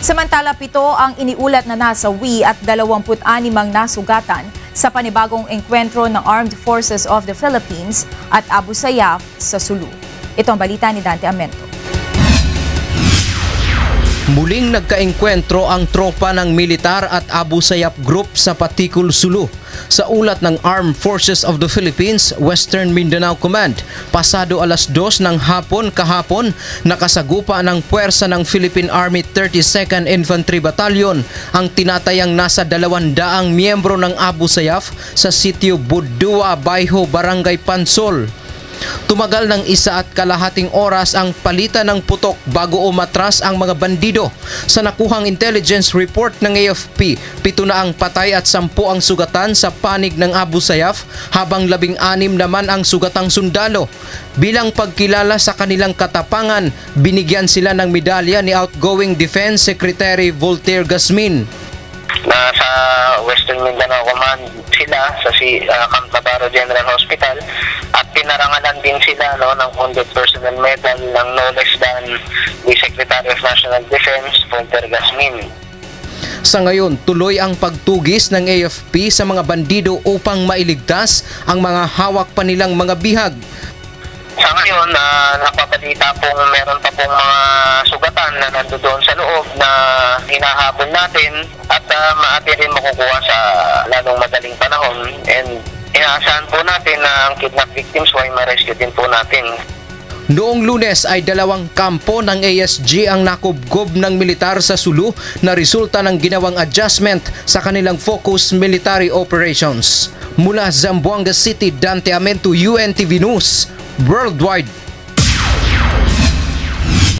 Samantala, 7 ang iniulat na nasawi at 26 ang nasugatan sa panibagong engkwentro ng Armed Forces of the Philippines at Abu Sayyaf sa Sulu. Ito ang balita ni Dante Amento. Muling nagkaengkwentro ang tropa ng militar at Abu Sayyaf Group sa Patikul, Sulu. Sa ulat ng Armed Forces of the Philippines, Western Mindanao Command, pasado alas 2 ng hapon kahapon, nakasagupa ng puwersa ng Philippine Army 32nd Infantry Battalion ang tinatayang nasa 200 miyembro ng Abu Sayyaf sa sitio Budua, Bayho, Barangay Pansol. Tumagal ng 1.5 oras ang palitan ng putok bago umatras ang mga bandido. Sa nakuhang intelligence report ng AFP, 7 na ang patay at 10 ang sugatan sa panig ng Abu Sayyaf, habang 16 naman ang sugatang sundalo. Bilang pagkilala sa kanilang katapangan, binigyan sila ng medalya ni outgoing Defense Secretary Voltaire Gasmin. Sa Western Mindanao Command sila sa Camp Navarro General Hospital at pinarangalan din sila ng Wounded Personnel Medal ng no less than the Secretary of National Defense, Voltaire Gasmin. Sa ngayon, tuloy ang pagtugis ng AFP sa mga bandido upang mailigtas ang mga hawak pa nilang mga bihag. Sa ngayon, napabalita pong meron pa pong mga sugatan na nandoon sa loob na hinahabol natin at maaari rin makukuha sa lalong madaling panahon, and inaasahan po natin na ang kidnap victims ay ma-rescue din po natin. Noong Lunes ay 2 kampo ng ASG ang nakubgob ng militar sa Sulu na resulta ng ginawang adjustment sa kanilang focus military operations. Mula Zamboanga City, Dante Amento, UNTV News, Worldwide.